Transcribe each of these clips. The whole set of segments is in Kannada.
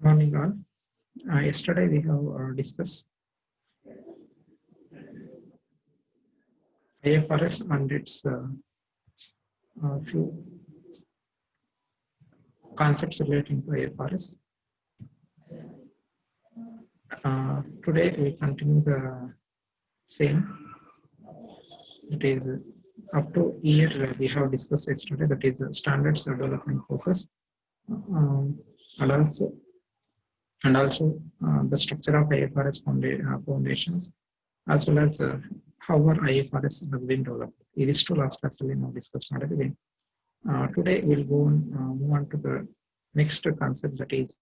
Morning all. Yesterday we have discussed IFRS and its few concepts relating to IFRS. Today we continue the same. It is up to year we have discussed yesterday, that is standards development process, and also the structure of IFRS foundations, as well as how our IFRS has been developed. These two last class we now discussed. Today we'll go on, move on to the next concept, that is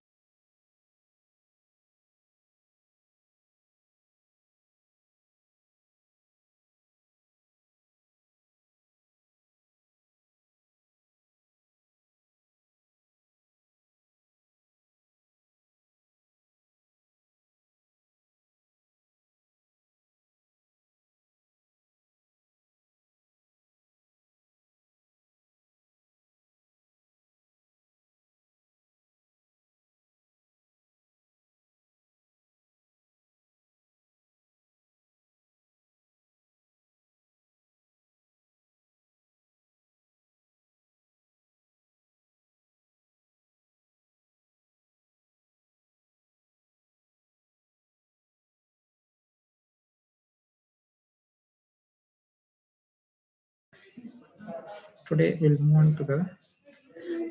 today we'll move on to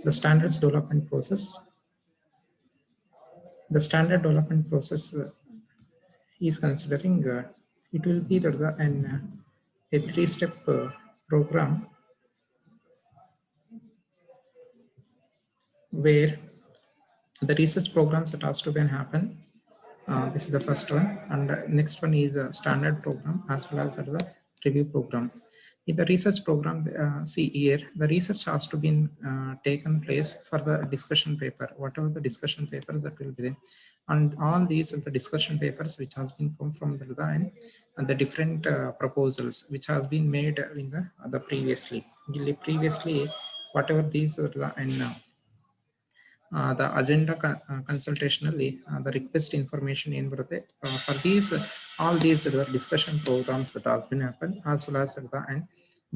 the standards development process. The standard development process is considering it will be a three-step program where the research programs that has to be happen. This is the first one, and the next one is a standard program as well as the review program. In the research program, see here, the research has to be taken place for the discussion paper, whatever the discussion papers that will be there. And all these are the discussion papers which has been come from the design and the different proposals which has been made in the previously. Whatever these are the agenda consultationally, the request information in for these all these discussion programs that has been happen, as well as the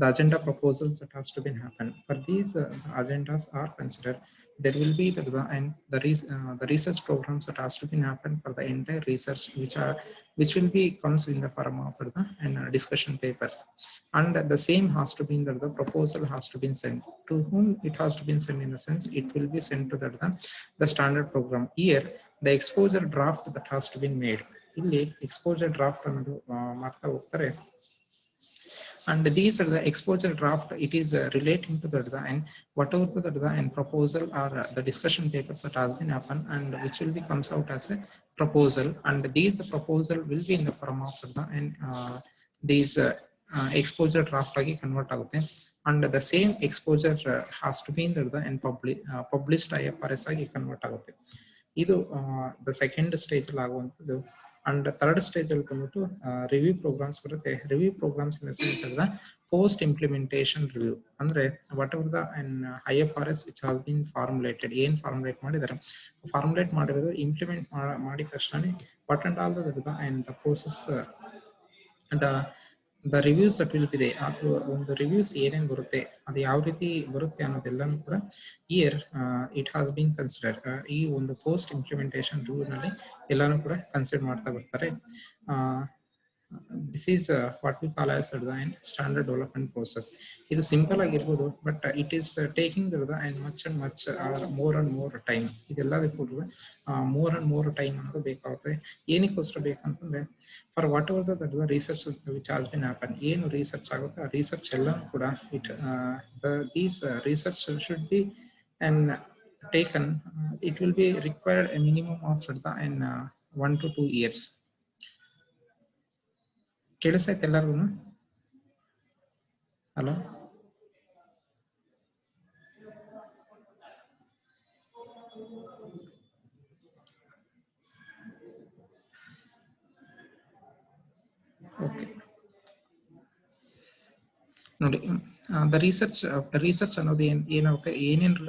agenda proposals that has to be happen. For these agendas are considered, there will be the research programs that has to be happen for the entire research, which will be comes in the form of the discussion papers, and the same has to be the proposal has to be sent to whom it has to be sent, in the sense it will be sent to the standard program. Here the exposure draft that has to be made, ಇಲ್ಲಿ exposure draft ಅನ್ನೋದು ಮಾಡ್ತಾ ಹೋಗ್ತಾರೆ. And these are the exposure draft. It is relating to the design, whatever the design proposal or the discussion papers that has been happen, and which will be comes out as a proposal. And these proposal will be in the form of these exposure draft agi convert agutte. And the same exposure has to be in the published IFRS agi convert agutte. Idu the second stage laguvanthadu. And the third stage will come to review programs. Review programs in the sense of the post implementation review. Andre whatever the IFRS which has been formulated, formulate ಮಾಡಿರೋದು implement ಮಾಡಿದ ತಕ್ಷಣ what and all the process the reviews that will be there. The reviews ಏನೇನು ಬರುತ್ತೆ, ಅದು ಯಾವ ರೀತಿ ಬರುತ್ತೆ ಅನ್ನೋದೆಲ್ಲನೂ ಕೂಡ here it has been considered. ಈ ಒಂದು post implementation review ನಲ್ಲಿ ಎಲ್ಲಾನು ಕೂಡ ಕನ್ಸಿಡರ್ ಮಾಡ್ತಾ ಬರ್ತಾರೆ. this is what we call as standard development process. It is simple ಆಗಿರ್ಬೋದು, but it is taking and much more and more time. ಇದೆಲ್ಲದಕ್ಕೂ more and more time ಅನ್ನೋದು ಬೇಕಾಗುತ್ತೆ. ಏನಕ್ಕೋಸ್ಕರ ಬೇಕಂತಂದ್ರೆ for whatever the research which has been happen, ಏನು ರಿಸರ್ಚ್ ಆಗುತ್ತೆ ಆ ರಿಸರ್ಚ್ ಎಲ್ಲ ಕೂಡ these research should be and taken, it will be required a minimum of 1 to 2 years. ಕೇಳಿಸೈತೆ ಎಲ್ಲರಿಗೂ? ಹಲೋ, ಓಕೆ ನೋಡಿ, ದ ರಿಸರ್ಚ್ ಅನ್ನೋದು ಏನಾಗುತ್ತೆ, ಏನೇನು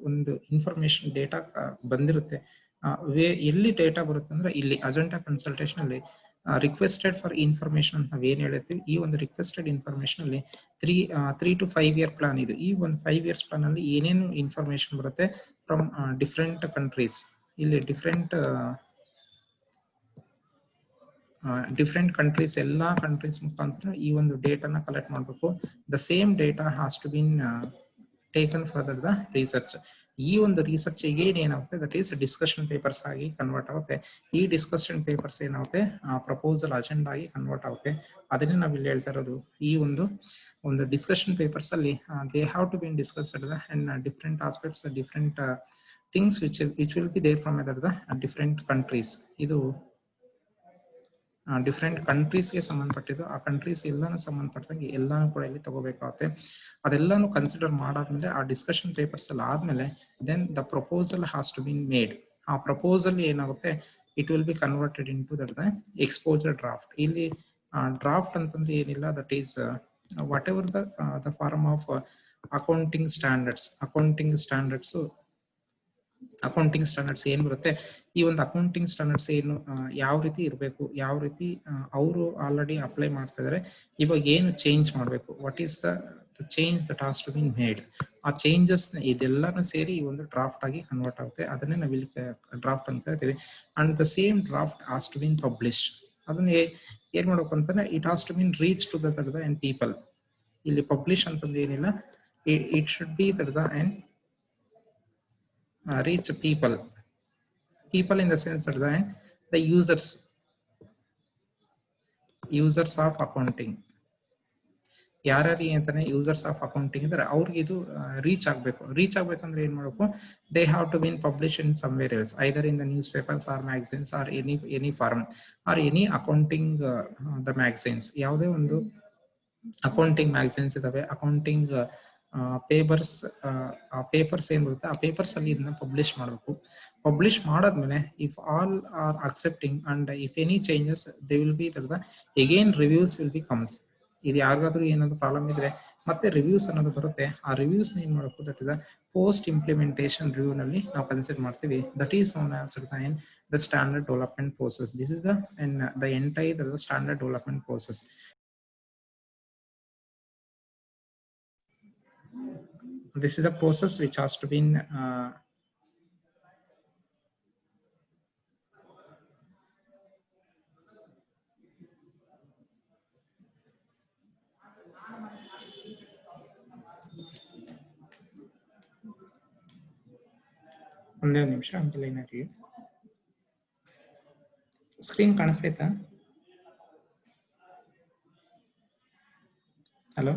ಒಂದು ಇನ್ಫಾರ್ಮೇಶನ್ ಡೇಟಾ ಬಂದಿರುತ್ತೆ, ಎಲ್ಲಿ ಡೇಟಾ ಬರುತ್ತೆ ಅಂದ್ರೆ ಇಲ್ಲಿ ಅಜೆಂಡಾ ಕನ್ಸಲ್ಟೇಷನ್ ಅಲ್ಲಿ ರಿಕ್ವೆಸ್ಟೆಡ್ ಫಾರ್ ಇನ್ಫಾರ್ಮೇಶನ್ ಅಂತ ನಾವ್ ಏನ್ ಹೇಳ್ತೀವಿ, ಈ ಒಂದು ರಿಕ್ವೆಸ್ಟೆಡ್ ಇನ್ಫಾರ್ಮೇಶನ್ ಅಲ್ಲಿ 3 to 5 year ಪ್ಲಾನ್ ಇದು. ಈ ಒಂದು 5 years ಪ್ಲಾನ್ ಅಲ್ಲಿ ಏನೇನು ಇನ್ಫಾರ್ಮೇಶನ್ ಬರುತ್ತೆ ಫ್ರಮ್ ಡಿಫ್ರೆಂಟ್ ಕಂಟ್ರೀಸ್, ಇಲ್ಲಿ ಡಿಫ್ರೆಂಟ್ ಕಂಟ್ರೀಸ್, ಎಲ್ಲಾ ಕಂಟ್ರೀಸ್ ಮುಖಾಂತರ ಈ ಒಂದು ಡೇಟಾನ ಕಲೆಕ್ಟ್ ಮಾಡಬೇಕು. The same data has to been taken further the research. ಈ ಒಂದು ರಿಸರ್ಚ್ ಏನಾಗುತ್ತೆ, ದಟ್ ಈಸ್ ಡಿಸ್ಕಷನ್ ಪೇಪರ್ಸ್ ಆಗಿ ಕನ್ವರ್ಟ್ ಆಗುತ್ತೆ. ಈ ಡಿಸ್ಕಷನ್ ಪೇಪರ್ಸ್ ಏನಾಗುತ್ತೆ, ಪ್ರಪೋಸಲ್ ಅಜೆಂಡಾ ಆಗಿ ಕನ್ವರ್ಟ್ ಆಗುತ್ತೆ. ಅದನ್ನೇ ನಾವ್ ಇಲ್ಲಿ ಹೇಳ್ತಾ ಇರೋದು. ಈ ಒಂದು ಡಿಸ್ಕಷನ್ ಪೇಪರ್ಸ್ ಅಲ್ಲಿ they have to been discussed and different aspects, different things which will be there from the different countries. ಇದು ಡಿಫ್ರೆಂಟ್ ಕಂಟ್ರೀಸ್ಗೆ ಸಂಬಂಧಪಟ್ಟಿದ್ದು. ಆ ಕಂಟ್ರೀಸ್ ಎಲ್ಲಾನು ಸಂಬಂಧಪಟ್ಟಂಗೆ ಎಲ್ಲಾನು ಕೂಡ ಇಲ್ಲಿ ತಗೋಬೇಕಾಗುತ್ತೆ. ಅದೆಲ್ಲಾನು ಕನ್ಸಿಡರ್ ಮಾಡಾದ್ಮೇಲೆ ಆ ಡಿಸ್ಕಷನ್ ಪೇಪರ್ಸ್ ಎಲ್ಲ ಆದ್ಮೇಲೆ then the proposal has to been made. ಆ ಪ್ರಪೋಸಲ್ ಏನಾಗುತ್ತೆ, it will be converted into the exposure draft. ಇಲ್ಲಿ ಡ್ರಾಫ್ಟ್ ಅಂತಂದ್ರೆ ಏನಿಲ್ಲ, that is whatever the form of accounting standards ಏನ್ ಬರುತ್ತೆ, ಈ ಒಂದು ಅಕೌಂಟಿಂಗ್ ಸ್ಟ್ಯಾಂಡರ್ಡ್ಸ್ ಏನು, ಯಾವ ರೀತಿ ಇರಬೇಕು, ಯಾವ ರೀತಿ ಅವರು ಆಲ್ರೆಡಿ ಅಪ್ಲೈ ಮಾಡ್ತಾ ಇದಾರೆ, ಇವಾಗ ಏನು ಚೇಂಜ್ ಮಾಡಬೇಕು, what is the change that has to been made. ಆ ಚೇಂಜಸ್ ಇದೆಲ್ಲಾನು ಸೇರಿ ಈ ಒಂದು ಡ್ರಾಫ್ಟ್ ಆಗಿ ಕನ್ವರ್ಟ್ ಆಗುತ್ತೆ. ಅದನ್ನೇ ನಾವು ಇಲ್ಲಿ ಡ್ರಾಫ್ಟ್ ಅಂತ ಹೇಳ್ತೀವಿ. And the same draft has to been publish. ಅದನ್ನ ಏನ್ ಮಾಡ್ಬೇಕು ಅಂತಂದ್ರೆ, it has to been reach to the end people. ಇಲ್ಲಿ ಪಬ್ಲಿಷ್ ಅಂತಂದ್ರೆ ಏನಿಲ್ಲ, it should be and reach people in the sense that the users of accounting, ಯಾರ್ಯಾರು ಅಂತಾನೆ ಯೂಸರ್ಸ್ ಆಫ್ ಅಕೌಂಟಿಂಗ್ ಇದ್ದಾರೆ ಅವ್ರಿಗೆ ಇದು ರೀಚ್ ಆಗ್ಬೇಕಂದ್ರೆ ಏನ್ ಮಾಡಬೇಕು, they have to been publish in somewhere else, either in the newspapers or magazines or any form or any accounting the magazines. ಯಾವುದೇ ಒಂದು ಅಕೌಂಟಿಂಗ್ ಮ್ಯಾಗಝಿನ್ಸ್ ಇದಾವೆ, ಅಕೌಂಟಿಂಗ್ ಪೇಪರ್ಸ್ ಏನ್ ಬರುತ್ತೆ ಆ ಪೇಪರ್ಸ್ ಅಲ್ಲಿ ಇದನ್ನ ಪಬ್ಲಿಷ್ ಮಾಡಬೇಕು. ಪಬ್ಲಿಷ್ ಮಾಡಾದ್ಮೇಲೆ if all are accepting and if any changes they will B again reviews will be comes. ಇದು ಯಾರಿಗಾದ್ರೂ ಏನಾದ್ರು ಪ್ರಾಬ್ಲಮ್ ಇದ್ರೆ ಮತ್ತೆ ರಿವ್ಯೂಸ್ ಅನ್ನೋದು ಬರುತ್ತೆ. ಆ ರಿವ್ಯೂಸ್ ಏನ್ ಮಾಡಬೇಕು, that is post implementation review ನಲ್ಲಿ ನಾವು ಕನ್ಸಿಡರ್ ಮಾಡ್ತೀವಿ. That is known as the standard development process. This is the entire standard development process. This is a process which has to be ಒಂದೇ ನಿಮಿಷ ಲೈನ್ ಆಗಿ. ಸ್ಕ್ರೀನ್ ಕಾಣಿಸ್ತೈತಾ? ಹಲೋ,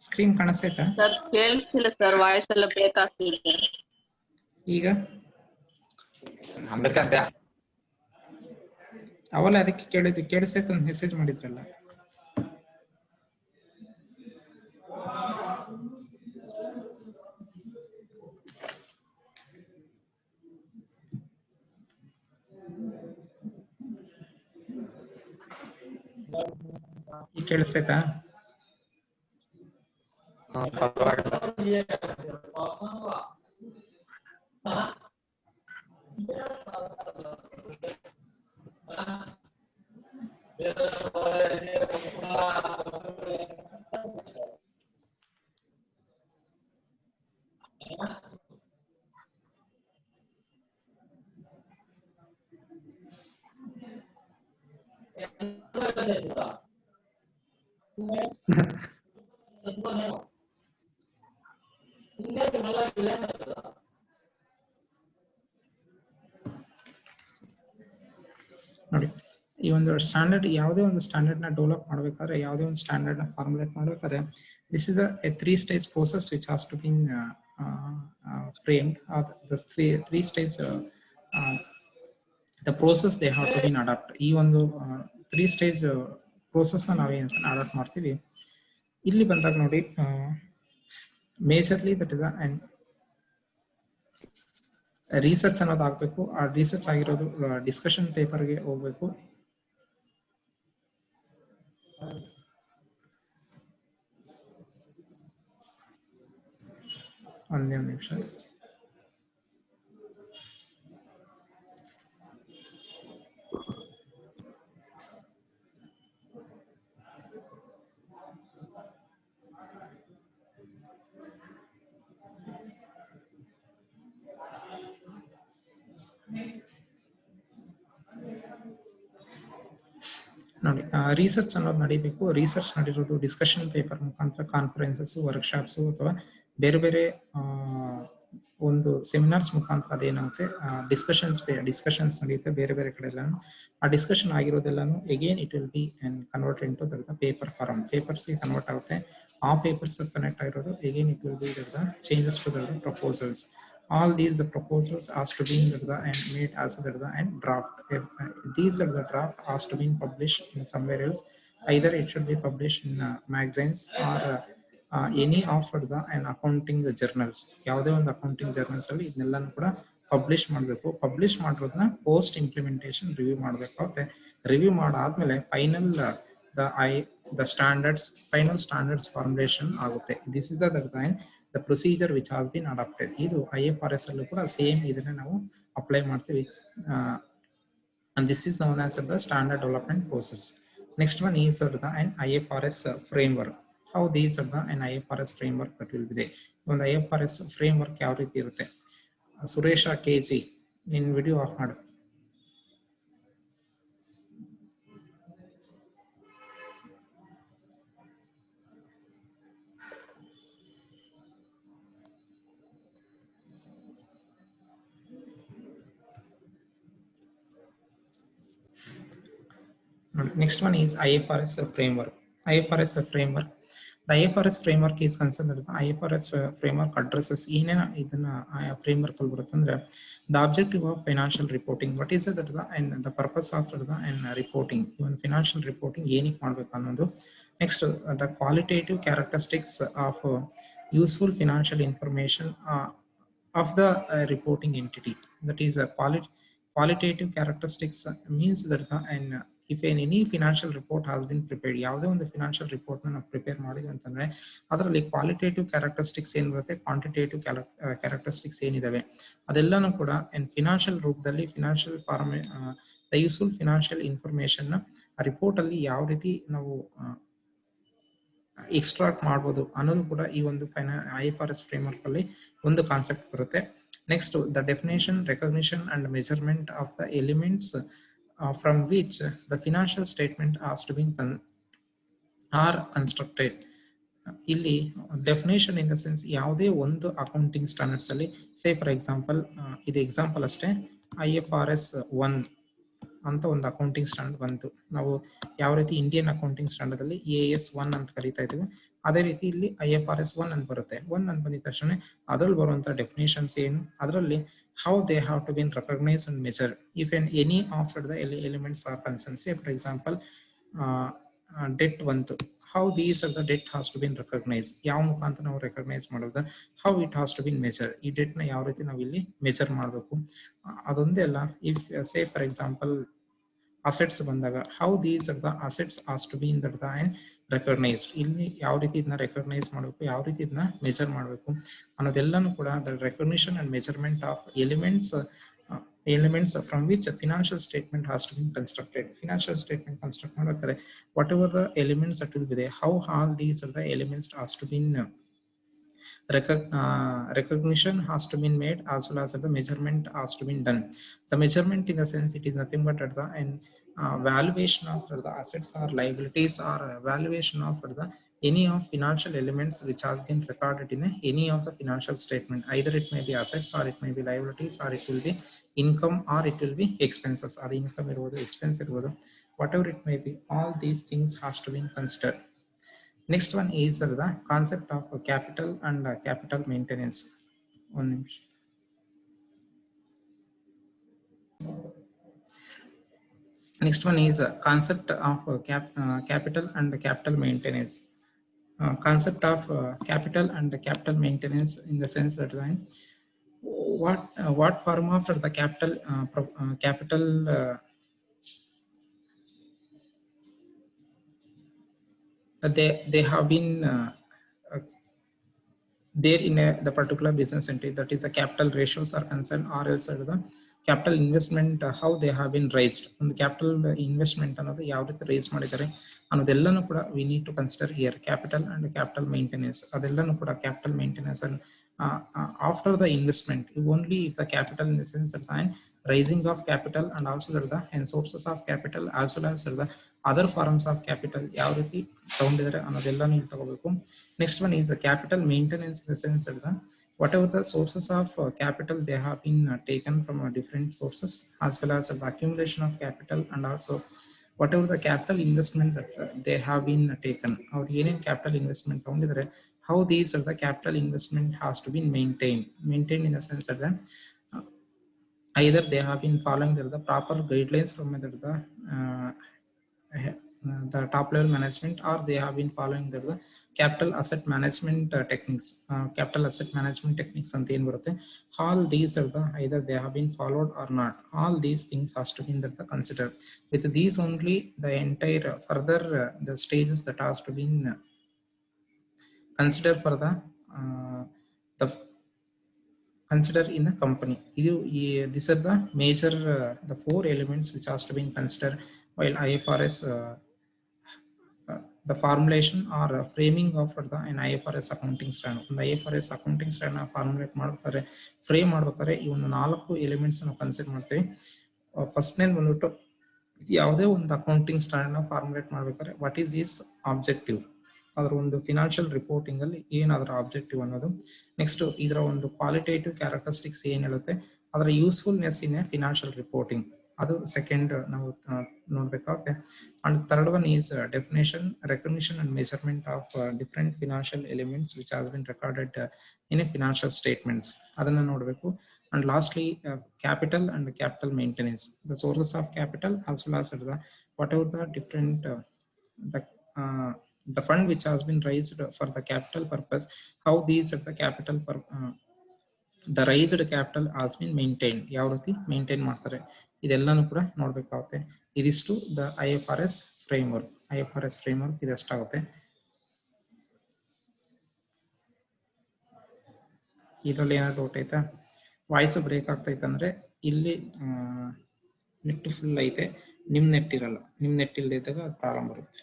ಸ್ಕ್ರೀನ್ ಕಾಣಿಸ್ತೈತಾ? ಸರ್ ಕೇಳಿಸ್ತಿಲ್ಲ ಸರ್, ವಾಯ್ಸ್ ಎಲ್ಲ ಬ್ರೇಕ್ ಆಗ್ತಿದೆ. ಈಗ ಅವಲ್ಲ ಅದಕ್ಕೆ ಕೇಳಿಸ್ತೈತೆ ಅಂತ ಮೆಸೇಜ್ ಮಾಡಿದ್ರಲ್ಲ. ಈಗ ಕೇಳಿಸ್ತೈತಾ? ನೋಡಿ, ಈ ಒಂದು ಸ್ಟ್ಯಾಂಡರ್ಡ್ ಯಾವುದೇ ಒಂದು ಸ್ಟ್ಯಾಂಡರ್ಡ್ ನ ಡೆವಲಪ್ ಮಾಡಬೇಕಾದ್ರೆ, ಯಾವುದೇ ಒಂದು ಸ್ಟ್ಯಾಂಡರ್ಡ್ ನ ಫಾರ್ಮುಲೇಟ್ ಮಾಡಬೇಕಾದ್ರೆ, this is a three-stage process which has to be framed, or the three stage the process they have to be adapt. ಈ ಒಂದು three-stage process ನ ನಾವೇನು ಅಡಾಪ್ಟ್ ಮಾಡ್ತೀವಿ. ಇಲ್ಲಿ ಬಂದಾಗ ನೋಡಿ, majorly that is and research ಅನ್ನೋದು ಆಗ್ಬೇಕು. ಆ ರಿಸರ್ಚ್ ಆಗಿರೋದು ಡಿಸ್ಕಷನ್ ಪೇಪರ್ಗೆ ಹೋಗ್ಬೇಕು. ಒಂದೇ ಒಂದು ನಿಮಿಷ. ನೋಡಿ, ರಿಸರ್ಚ್ ಅನ್ನೋದು ನಡಿಬೇಕು. ರಿಸರ್ಚ್ ನಡಿರೋದು ಡಿಸ್ಕಷನ್ ಪೇಪರ್ ಮುಖಾಂತರ, ಕಾನ್ಫರೆನ್ಸಸ್, ವರ್ಕ್ಶಾಪ್ಸ್ ಅಥವಾ ಬೇರೆ ಬೇರೆ ಒಂದು ಸೆಮಿನಾರ್ಸ್ ಮುಖಾಂತರ ಅದೇನಾಗುತ್ತೆ, ಡಿಸ್ಕಷನ್ಸ್ ನಡೆಯುತ್ತೆ ಬೇರೆ ಬೇರೆ ಕಡೆ ಎಲ್ಲ. ಆ ಡಿಸ್ಕಷನ್ ಆಗಿರೋದೆಲ್ಲಾನು again it will be convert into the paper form. Papers convert ಆಗುತ್ತೆ. ಆ ಪೇಪರ್ಸ್ ಕನೆಕ್ಟ್ ಆಗಿರೋದು again it will be the changes to the proposals. All these the proposals has to be and made as and draft. These are the draft has to be published in somewhere else. Either it should be published in magazines or any of the accounting journals. ಯಾವುದೇ ಒಂದು ಅಕೌಂಟಿಂಗ್ ಜರ್ನಲ್ಸ್ ಅಲ್ಲಿ ಇದನ್ನೆಲ್ಲನೂ ಕೂಡ ಪಬ್ಲಿಷ್ ಮಾಡಬೇಕು. ಪಬ್ಲಿಷ್ ಮಾಡೋದನ್ನ ಪೋಸ್ಟ್ ಇಂಪ್ಲಿಮೆಂಟೇಷನ್ ರಿವ್ಯೂ ಮಾಡಬೇಕಾಗುತ್ತೆ. ರಿವ್ಯೂ ಮಾಡಾದ್ಮೇಲೆ ಫೈನಲ್ ಫೈನಲ್ ಸ್ಟ್ಯಾಂಡರ್ಡ್ಸ್ ಫಾರ್ಮುಲೇಷನ್ ಆಗುತ್ತೆ. This is the procedure which has been adopted. ಇದು IFRS ಅಲ್ಲೂ ಕೂಡ ಸೇಮ್ ಇದನ್ನ ನಾವು ಅಪ್ಲೈ ಮಾಡ್ತೀವಿ. And this is known as the standard development process. Next one is an IFRS framework. How these are an IFRS framework that will be there. ಒಂದು IFRS framework ಯಾವ ರೀತಿ ಇರುತ್ತೆ? ಸುರೇಶ KG ನಿನ್ನ ವಿಡಿಯೋ ಆಫ್ ಮಾಡು. Next one is IFRS framework. IFRS framework. The IFRS framework is concerned that the IFRS framework addresses idana framework ಅಲ್ಲಿ ಬರುತ್ತೆ ಅಂದ್ರೆ the objective of financial reporting. What is that and the purpose of the reporting. Even financial reporting ಏನಕ್ಕೆ ಮಾಡಬೇಕು ಅನ್ನೋದು. Next the qualitative characteristics of useful financial information of the reporting entity. That is qualitative characteristics means that if any financial report has been prepared, ಯಾವುದೇ ಒಂದು ಫಿನಾನ್ಷಿಯಲ್ ರಿಪೋರ್ಟ್ ನಾವು ಪ್ರಿಪೇರ್ ಮಾಡಿದ್ವಿ ಅಂತಂದ್ರೆ ಅದರಲ್ಲಿ ಕ್ವಾಲಿಟೇಟಿವ್ ಕ್ಯಾರೆಕ್ಟರಿಸ್ಟಿಕ್ಸ್ ಏನ್ ಬರುತ್ತೆ, ಕ್ವಾಂಟಿಟೇಟಿವ್ ಕ್ಯಾರೆಕ್ಟರಿಸ್ಟಿಕ್ಸ್ ಏನಿದಾವೆ ಅದೆಲ್ಲಾನು ಕೂಡ ಫಿನಾನ್ಷಿಯಲ್ ರೂಪದಲ್ಲಿ financial the useful financial information report ಅಲ್ಲಿ ಯಾವ ರೀತಿ ನಾವು ಎಕ್ಸ್ಟ್ರಾಕ್ಟ್ ಮಾಡ್ಬೋದು ಅನ್ನೋದು ಕೂಡ ಈ ಒಂದು IFRS ಫ್ರೇಮ್ವರ್ಕ್ ಅಲ್ಲಿ ಒಂದು ಕಾನ್ಸೆಪ್ಟ್ ಬರುತ್ತೆ. Next the definition, recognition and measurement of the elements from which the financial statement has to be are constructed. ಇಲ್ಲಿ ಡೆಫಿನೇಷನ್ ಇನ್ ದ ಸೆನ್ಸ್ ಯಾವುದೇ ಒಂದು ಅಕೌಂಟಿಂಗ್ ಸ್ಟ್ಯಾಂಡರ್ಡ್ಸ್ ಅಲ್ಲಿ, ಸೇ ಫಾರ್ ಎಕ್ಸಾಂಪಲ್ ಇದು ಎಕ್ಸಾಂಪಲ್ ಅಷ್ಟೇ, IFRS 1 ಅಂತ ಒಂದು ಅಕೌಂಟಿಂಗ್ ಸ್ಟ್ಯಾಂಡರ್ಡ್ ಬಂತು. ನಾವು ಯಾವ ರೀತಿ ಇಂಡಿಯನ್ ಅಕೌಂಟಿಂಗ್ ಸ್ಟ್ಯಾಂಡರ್ಡ್ ಅಲ್ಲಿ AS 1 ಅಂತ ಕರೀತಾ ಇದ್ದೀವಿ, ಅದೇ ರೀತಿ ಇಲ್ಲಿ IFRS 1 ಅಂತ ಬರುತ್ತೆ. 1 ಅಂತ ಬಂದಿದ ತಕ್ಷಣ ಅದ್ರಲ್ಲಿ ಬರುವಂತ ಡೆಫಿನೇಷನ್ಸ್ ಏನು, ಅದರಲ್ಲಿ how they have to be recognized and measured if any of the elements are concerned. Say for example debt ಬಂತು, how these are the debt has to be recognized, ಯಾವ ಮುಖಾಂತರ ನಾವು ರೆಕಗ್ನೈಸ್ ಮಾಡೋದು, how it has to be measured, ಈ ಡೆಟ್ ನ ಯಾವ ರೀತಿ ನಾವು ಇಲ್ಲಿ ಮೆಜರ್ ಮಾಡಬೇಕು. ಅದೊಂದೇ ಅಲ್ಲ, if say for example assets ಬಂದಾಗ how these are the assets has to be in that and recognized, ಇಲ್ಲಿ ಯಾವ ರೀತಿ ಇದನ್ನ ರೆಕಗ್ನೈಸ್ ಮಾಡಬೇಕು, ಯಾವ ರೀತಿ ಇದನ್ನ ಮೆಜರ್ ಮಾಡಬೇಕು ಅನ್ನೋದೆಲ್ಲಾನು ಕೂಡ the recognition and measurement of elements elements from which a financial statement has to be constructed. Financial statement construct whatever the elements that will be there, how all these are the elements has to be recognition has to be made, as well as the measurement has to be done. The measurement in the sense it is nothing but the valuation of the assets or liabilities, or valuation of the any of financial elements which has been recorded in any of the financial statement. Either it may be assets, or it may be liabilities, or it will be income, or it will be expenses, or income expense whatever it may be. All these things has to be considered. Next one is the concept of capital and capital maintenance. One ನಿಮಿಷ. Next one is concept of capital and capital maintenance. Concept of capital and capital maintenance in the sense that what form of the capital they have been there in the particular business entity, that is the capital ratios are concerned, or else the capital investment how they have been raised. On the capital investment ಅನ್ನೋದು ಯಾವ ರೀತಿ ರೈಸ್ ಮಾಡಿದ್ದಾರೆ ಅನ್ನೋದೆಲ್ಲನೂ ಕೂಡ we need to consider here. Capital and capital maintenance ಅದೆಲ್ಲನೂ ಕೂಡ capital maintenance and after the investment, only if the capital in the sense that raising of capital and also the and sources of capital as well as the other forms of capital ಯಾವ ರೀತಿ ತಗೊಂಡಿದ್ದಾರೆ ಅನ್ನೋದೆಲ್ಲನೂ ಇಲ್ಲಿ ತಗೋಬೇಕು. Next one is the capital maintenance in the sense that whatever the sources of capital they have been taken from different sources, as well as the accumulation of capital, and also whatever the capital investment that they have been taken, or any capital investment ತಗೊಂಡಿದ್ದಾರೆ, how these are the capital investment has to be maintained in the sense that either they have been following the proper guidelines from the top level management, or they have been following the capital asset management techniques. Capital asset management techniques ante ಏನು ಬರುತ್ತೆ, all these are the either they have been followed or not. All these things has to be considered. With these only the entire further the stages that has to be considered for the consider in the company. These are the major the four elements which has to be considered while IFRS the formulation or framing of an IFRS accounting standard. The IFRS accounting standard formulate ಮಾಡ್ಬೇಕಾದ್ರೆ ಫ್ರೇಮ್ ಮಾಡ್ಬೇಕಾದ್ರೆ ಈ ಒಂದು 4 ಎಲಿಮೆಂಟ್ಸ್ ನಾವು ಕನ್ಸಿಡರ್ ಮಾಡ್ತೀವಿ. ಫಸ್ಟ್ ನೇದು ಬಂದ್ಬಿಟ್ಟು ಯಾವುದೇ ಒಂದು ಅಕೌಂಟಿಂಗ್ ಸ್ಟ್ಯಾಂಡರ್ಡ್ ನ ಫಾರ್ಮುಲೇಟ್ ಮಾಡ್ಬೇಕಾದ್ರೆ ವಾಟ್ ಈಸ್ ಇಸ್ ಆಬ್ಜೆಕ್ಟಿವ್, ಅದರ ಒಂದು ಫಿನಾನ್ಷಿಯಲ್ ರಿಪೋರ್ಟಿಂಗ್ ಅಲ್ಲಿ ಏನಾದ್ರ ಆಬ್ಜೆಕ್ಟಿವ್ ಅನ್ನೋದು. ನೆಕ್ಸ್ಟ್ ಇದರ ಒಂದು ಕ್ವಾಲಿಟೇಟಿವ್ ಕ್ಯಾರೆಕ್ಟರಿಸ್ಟಿಕ್ಸ್ ಏನ್ ಹೇಳುತ್ತೆ, ಅದರ ಯೂಸ್ಫುಲ್ನೆಸ್ ಇನ್ ಫಿನಾನ್ಷಿಯಲ್ ರಿಪೋರ್ಟಿಂಗ್, ಅದು ಸೆಕೆಂಡ್ ನಾವು ನೋಡ್ಬೇಕಾಗುತ್ತೆ. And third one is definition, recognition and measurement of different financial elements which has been recorded in a financial statements, ಅದನ್ನ ನೋಡಬೇಕು. And lastly, capital and capital maintenance, the sources of capital as well as whatever the different the fund which has been raised for the capital purpose, how these the capital the raised capital has been maintained, ಯಾವ ರೀತಿ ಮೇಂಟೈನ್ ಮಾಡ್ತಾರೆ ಇದೆಲ್ಲಾನು ಕೂಡ ನೋಡ್ಬೇಕಾಗುತ್ತೆ. ಇದಿಷ್ಟು the IFRS framework. IFRS framework ಇದಷ್ಟಾಗುತ್ತೆ. ಇದರಲ್ಲಿ ಏನಾದ್ರು ಡೌಟ್ ಐತಾ? ವಾಯ್ಸ್ ಬ್ರೇಕ್ ಆಗ್ತೈತೆ ಅಂದ್ರೆ ಇಲ್ಲಿ ನೆಟ್ ಫುಲ್ ಐತೆ, ನಿಮ್ ನೆಟ್ ಇರಲ್ಲ. ನಿಮ್ ನೆಟ್ ಇಲ್ಲದೆ ಇದ್ದಾಗ ಅದು ಪ್ರಾಬ್ಲಮ್ ಬರುತ್ತೆ.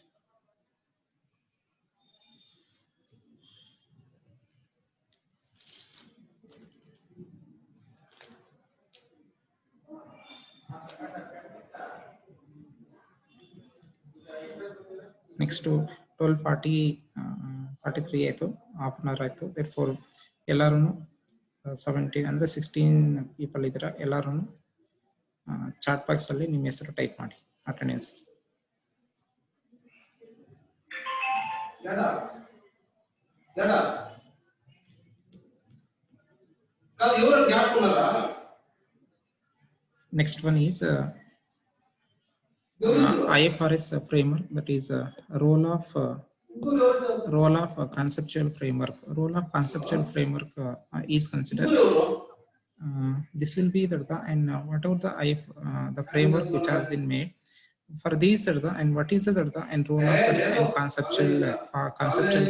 ನೆಕ್ಸ್ಟ್ 12:43 ಆಯ್ತು, ಹಾಫ್ ಅನ್ ಅವರ್ ಆಯ್ತು. ದೇರ್ಫೋರ್ ಎಲ್ಲರೂ 17 ಅಂದ್ರೆ 16 ಪೀಪಲ್ ಇದ್ದೀರಾ, ಎಲ್ಲರೂ ಚಾಟ್ ಬಾಕ್ಸ್ ಅಲ್ಲಿ ನಿಮ್ಮ ಹೆಸರು ಟೈಪ್ ಮಾಡಿ attendance. Next one is IFRS framework, that is role of conceptual framework. Role of conceptual framework is considered. This will be and whatever the framework which has been made for these and what is and role of and conceptual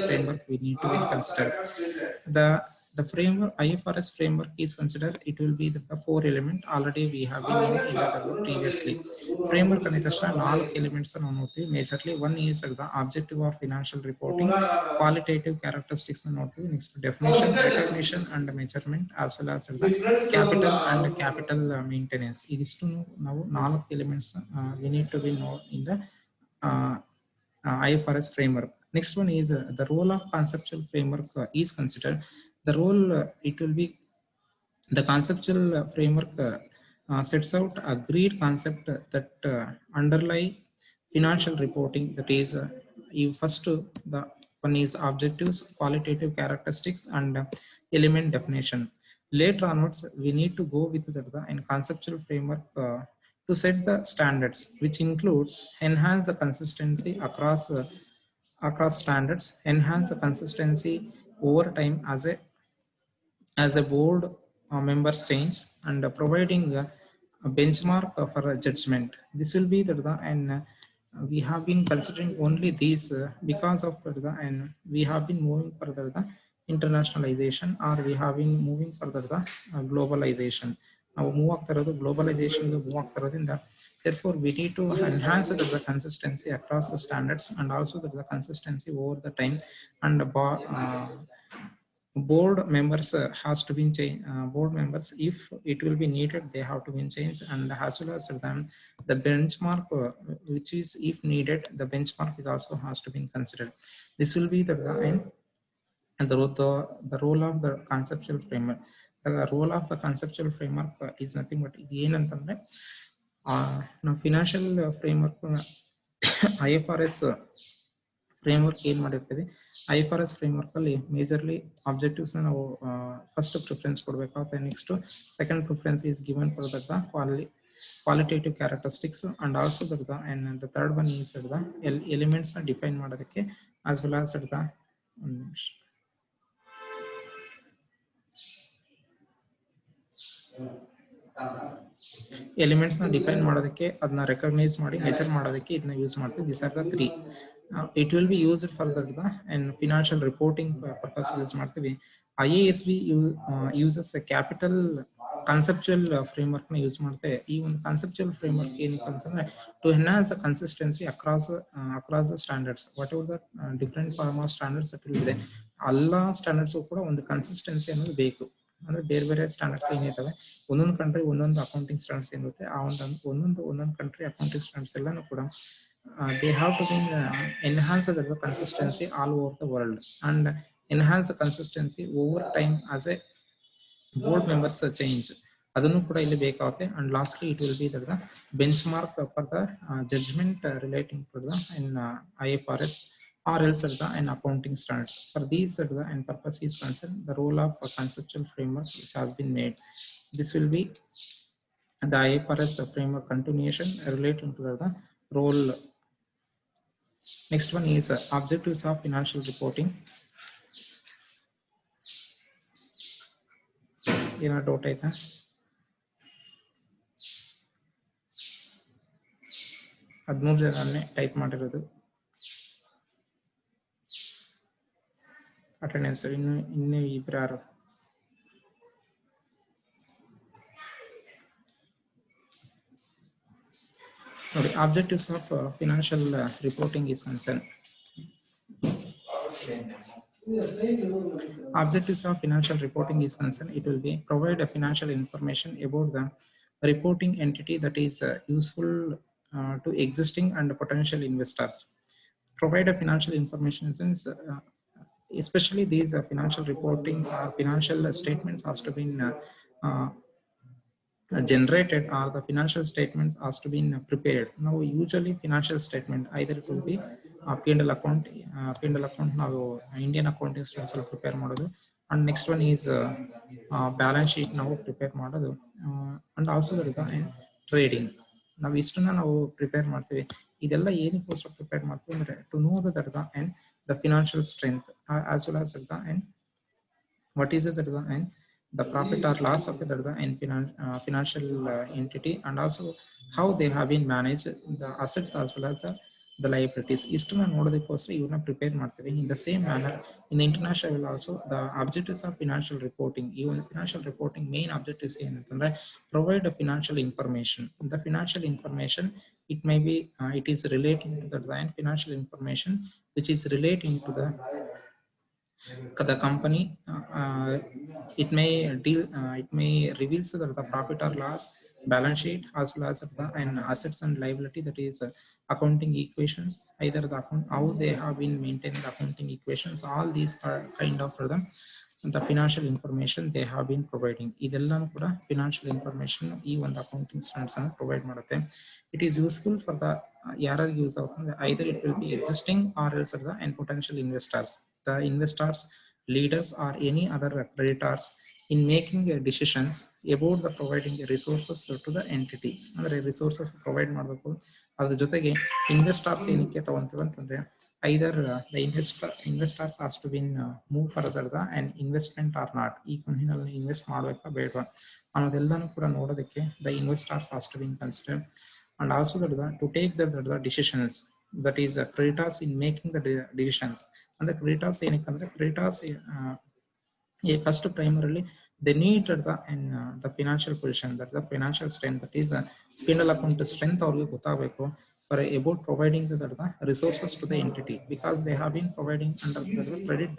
framework we need to be considered. The framework IFRS framework is considered. It will be the four element already we have been in the previously. Framework and the elements are majorly. One is the objective of financial reporting, qualitative characteristics and next definition, recognition and measurement, as well as the capital and capital maintenance. It is to now all elements we need to be known in the IFRS framework. Next one is the role of conceptual framework is considered. The role it will be the conceptual framework sets out agreed concept that underlie financial reporting. That is, you first the one is objectives, qualitative characteristics, and element definition. Later onwards, we need to go with the and conceptual framework to set the standards, which includes enhance the consistency across standards, enhance the consistency over time as a board members change, and providing a benchmark for a judgment. This will be the and we have been considering only these because of the and we have been moving further the internationalization, or we have been moving further the globalization. Now move ಆಗ್ತಾ globalization move ಆಗ್ತಾ ಇರೋದ್ರಿಂದ, therefore we need to enhance the consistency across the standards, and also the consistency over the time, and board members has to be changed. Board members, if it will be needed, they have to be changed, and as well as them the benchmark which is if needed, the benchmark is also has to be considered. This will be the and the role of the conceptual framework. The role of the conceptual framework is nothing but ಏನಂತಂದ್ರೆ ನಾವು ಫಿನಾನ್ಷಿಯಲ್ ಫ್ರೇಮ್ವರ್ಕ್ IFRS ಫ್ರೇಮ್ವರ್ಕ್ ಏನು ಮಾಡಿರ್ತೀವಿ, IFRS ಫ್ರೇಮ್ವರ್ಕ್ ಅಲ್ಲಿ ಮೇಜರ್ಲಿ ಆಬ್ಜೆಕ್ಟಿವ್ಸ್ ನಾವು ಫಸ್ಟ್ ಪ್ರಿಫರೆನ್ಸ್ ಕೊಡಬೇಕಾಗುತ್ತೆ. Next second preference is given for the qualitative characteristics, and also the third one is the elements define ಮಾಡೋದಕ್ಕೆ, as well as the elements ನ ಡಿಫೈನ್ ಮಾಡೋದಕ್ಕೆ, ಅದನ್ನ ರೆಕಗ್ನೈಸ್ ಮಾಡಿ ಮೆಜರ್ ಮಾಡೋದಕ್ಕೆ ಇದನ್ನ ಯೂಸ್ ಮಾಡ್ತೀವಿ. This are the three. It will be used for the and financial reporting purpose use ಮಾಡ್ತೀವಿ. IASB uses capital conceptual framework ನ ಯೂಸ್ ಮಾಡ್ತೇವೆ. ಈ ಒಂದು ಕಾನ್ಸೆಪ್ಚುಯಲ್ ಫ್ರೇಮ್ವರ್ಕ್ ಏನಕ್ಕೆ ಅಂತಂದ್ರೆ to enhance consistency across the standards, whatever the different form of standards ಇದೆ, ಎಲ್ಲ ಸ್ಟ್ಯಾಂಡರ್ಡ್ಸ್ ಕೂಡ ಒಂದು ಕನ್ಸಿಸ್ಟೆನ್ಸಿ ಅನ್ನೋದು ಬೇಕು. ಅಂದ್ರೆ ಬೇರೆ ಬೇರೆ ಸ್ಟ್ಯಾಂಡರ್ಡ್ಸ್ ಏನಿರ್ತವೆ, ಒಂದೊಂದು ಕಂಟ್ರಿ ಒಂದೊಂದು ಅಕೌಂಟಿಂಗ್ ಸ್ಟ್ಯಾಂಡರ್ಡ್ಸ್ ಏನಿರುತ್ತೆ, ಆ ಒಂದೊಂದು ಕಂಟ್ರಿ ಅಕೌಂಟಿಂಗ್ ಸ್ಟ್ಯಾಂಡರ್ಡ್ಸ್ ಎಲ್ಲಾನು ಕೂಡ they have to be enhance the consistency all over the world, and enhance the consistency over time as a board members change. ಅದನ್ನು ಕೂಡ ಇಲ್ಲಿ ಬೇಕಾಗುತ್ತೆ. And lastly it will be the benchmark for the judgment relating to the in IFRS or else an accounting standard. For these and purpose is concerned, the role of a conceptual framework which has been made. This will be the IFRS framework continuation relating to the role. Next one is objectives of financial reporting. ಏನೋ ಡೌಟ್ ಆಯ್ತಾ? ಹದಿಮೂರು ಜನನೇ ಟೈಪ್ ಮಾಡಿರೋದು ಅಟೆಂಡೆನ್ಸ್. ಇನ್ನೂ ಇಬ್ಬರು ಯಾರು? ನೋಡಿ, objectives of financial reporting is concerned. Objectives of financial reporting is concerned, it will be provide a financial information about the reporting entity that is useful to existing and potential investors. Provide a financial information since especially these financial reporting financial statements has to be generated, or the financial statements has to be prepared. Now usually financial statement either it will be P&L account ನಾವು ಇಂಡಿಯನ್ ಅಕೌಂಟಿಂಗ್ ಸ್ಟ್ಯಾಂಡರ್ಡ್ಸ್ ಅಲ್ಲಿ ಪ್ರಿಪೇರ್ ಮಾಡೋದು, and next one is balance sheet ನಾವು ಪ್ರಿಪೇರ್ ಮಾಡೋದು, and also ಟ್ರೇಡಿಂಗ್. ನಾವು ಇಷ್ಟನ್ನ ನಾವು ಪ್ರಿಪೇರ್ ಮಾಡ್ತೀವಿ. ಇದೆಲ್ಲ ಏನಕ್ಕೋಸ್ಕರ ಪ್ರಿಪೇರ್ ಮಾಡ್ತೀವಿ ಅಂದ್ರೆ to know and the financial strength as well as and what is it and the profit or loss of the financial entity, and also how they have been managed, the assets as well as the the liabilities. ಇಷ್ಟನ್ನ ನೋಡೋದಕ್ಕೋಸ್ಕರ ಇವನ್ನ ಪ್ರಿಪೇರ್ ಮಾಡ್ತೀವಿ. In the same manner, in the international level also, the objectives of financial reporting, ಈ ಒಂದು financial reporting main objectives ಏನಂತಂದ್ರೆ provide a financial information. The financial information, it may be it is relating to the financial information which is relating to the company. It may deal it may reveals the profit or loss, balance sheet, as well as the and assets and liability, that is accounting equations, either the account how they have been maintained, the accounting equations, all these are kind of the financial information they have been providing. ಇದೆಲ್ಲನೂ ಕೂಡ financial information ಈ ಒಂದು accounting standards ಅನ್ನು provide ಮಾಡುತ್ತೆ. It is useful for the ಯಾರು ಯೂಸ್ ಆಗುತ್ತೆ, either it will be existing or else the and potential investors, the investors, leaders, or any other creditors in making decisions about the providing resources to the entity. ಅಂದ್ರೆ resources provide ಮಾಡಬೇಕು. ಅದ್ರ ಜೊತೆಗೆ ಇನ್ವೆಸ್ಟರ್ಸ್ ಏನಕ್ಕೆ ತಗೊಂತೀವಿ ಅಂತಂದ್ರೆ either the investors has to been move further an investment or not, ಈ ಕಂಪನಿನಲ್ಲಿ ಇನ್ವೆಸ್ಟ್ ಮಾಡಬೇಕಾ ಬೇಡವಾ ಅನ್ನೋದೆಲ್ಲನೂ ಕೂಡ ನೋಡೋದಕ್ಕೆ the investors has to be considered. And also to take the decisions, that is creditors in making the decisions. And the creditors ಏನಕ್ಕೆ creditors first primarily they need the financial position, that the financial strength, that is P&L account strength ಅವ್ರಿಗೆ ಗೊತ್ತಾಗಬೇಕು for about providing the resources to the entity, because they have been providing under the credit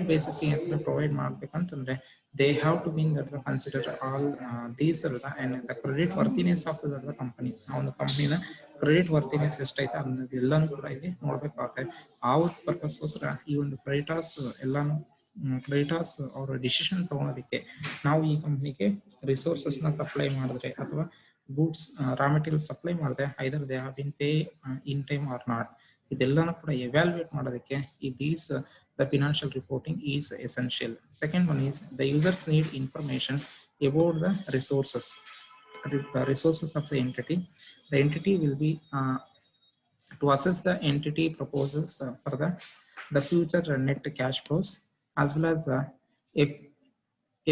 basis ಏನಂತ provide ಮಾಡ್ಬೇಕಂತಂದ್ರೆ they have to be that consider all these and the credit worthiness of the company. ಆ ಒಂದು ಕಂಪನಿನ ಕ್ರೆಡಿಟ್ ವರ್ತಿನೆಸ್ ಎಷ್ಟೈತೆ ಅನ್ನೋದೆಲ್ಲನೂ ಕೂಡ ಇಲ್ಲಿ ನೋಡ್ಬೇಕಾಗುತ್ತೆ. ಆ ಒಂದು ಪರ್ಪಸ್ಗೋಸ್ಕರ ಈ ಒಂದು ಕ್ರೆಡಿಟರ್ಸ್ ಅವರ ಡಿಸಿಷನ್ ತಗೊಳೋದಕ್ಕೆ ನಾವು ಈ ಕಂಪ್ನಿಗೆ ರಿಸೋರ್ಸಸ್ ನ ಸಪ್ಲೈ ಮಾಡಿದ್ರೆ ಅಥವಾ ಗೂಡ್ಸ್ ರಾ ಮೆಟೀರಿಯಲ್ ಸಪ್ಲೈ ಮಾಡಿದ್ರೆ either they have been pay in time or not, ಇದೆಲ್ಲನೂ ಕೂಡ ಎವ್ಯಾಲ್ಯೂಯೇಟ್ ಮಾಡೋದಕ್ಕೆ these the financial reporting is essential. Second one is the users need information about the resources of the entity. The entity will be to assess the entity proposals for the future net cash flows, as well as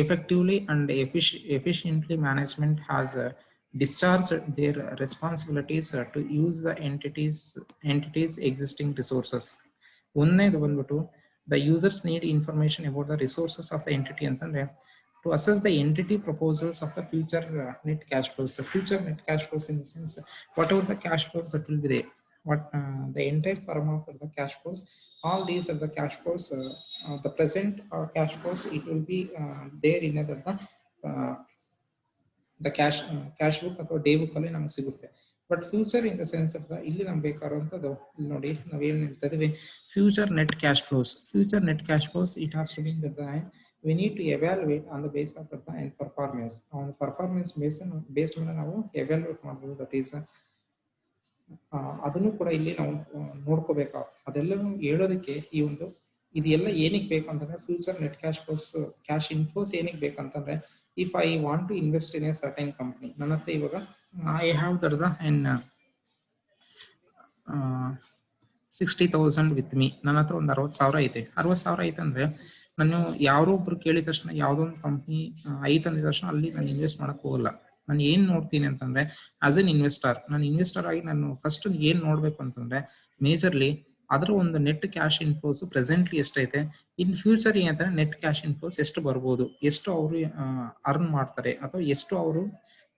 effectively and efficiently management has discharged their responsibilities to use the entities existing resources. ಒಂದನೇದು ಬಂದ್ಬಿಟ್ಟು the users need information about the resources of the entity ಅಂತಂದ್ರೆ to assess the entity proposals of the future net cash flows. So future net cash flows in the sense whatever the cash flows that will be there, what the entire firm of the cash flows, all these are the cash flows, the present cash flows, it will be there in the cash book ಅಥವಾ ಡೇ ಬುಕ್ ಅಲ್ಲಿ ನಮಗೆ ಸಿಗುತ್ತೆ. But future in the sense ಇಲ್ಲಿ ನಮ್ಗೆ ಬೇಕಾಗಿರುವಂಥದ್ದು ಇಲ್ಲಿ ನೋಡಿ ನಾವೇನು ಹೇಳ್ತಾ ಇದೀವಿ, future net cash flows. Future net cash flows it has to be we need to evaluate on the basis of the performance. On the performance based ಮೇಲೆ ನಾವು evaluate ಮಾಡಬಹುದು. ದಟ್ ಈಸ್ ಅದನ್ನು ಕೂಡ ಇಲ್ಲಿ ನಾವು ನೋಡ್ಕೋಬೇಕಾಗುತ್ತೆ. ಅದೆಲ್ಲವೂ ಹೇಳೋದಕ್ಕೆ ಈ ಒಂದು ಇದೆಲ್ಲ ಏನಕ್ಕೆ ಬೇಕಂತಂದ್ರೆ future net cash flows, cash inflows ಏನಕ್ಕೆ ಬೇಕಂತಂದ್ರೆ if I want to invest in a certain company, ನನ್ನ ಹತ್ರ ಇವಾಗ I have and 60,000 with me, ನನ್ನ ಹತ್ರ ಒಂದು 60,000 ಐತೆ. 60,000 ಐತೆ ಅಂದ್ರೆ ನಾನು ಯಾರೋ ಒಬ್ರು ಕೇಳಿದ ತಕ್ಷಣ ಯಾವುದೋ ಒಂದು ಕಂಪ್ನಿ ಐತೆ ಅಂದಿದ ತಕ್ಷಣ ಅಲ್ಲಿ ನಾನು ಇನ್ವೆಸ್ಟ್ ಮಾಡಕ್ ಹೋಗಲ್ಲ. ನಾನು ಏನ್ ನೋಡ್ತೀನಿ ಅಂತಂದ್ರೆ ಆಸ್ ಎನ್ ಇನ್ವೆಸ್ಟರ್, ನಾನು ಇನ್ವೆಸ್ಟರ್ ಆಗಿ ನಾನು ಫಸ್ಟ್ ಏನ್ ನೋಡ್ಬೇಕು ಅಂತಂದ್ರೆ ಮೇಜರ್ಲಿ ಅದರ ಒಂದು ನೆಟ್ ಕ್ಯಾಶ್ ಇನ್ಫ್ಲೋಸ್ ಪ್ರೆಸೆಂಟ್ಲಿ ಎಷ್ಟೈತೆ, ಇನ್ ಫ್ಯೂಚರ್ ಏನಂದ್ರೆ ನೆಟ್ ಕ್ಯಾಶ್ ಇನ್ಫ್ಲೋಸ್ ಎಷ್ಟು ಬರ್ಬೋದು, ಎಷ್ಟು ಅವರು ಅರ್ನ್ ಮಾಡ್ತಾರೆ ಅಥವಾ ಎಷ್ಟು ಅವರು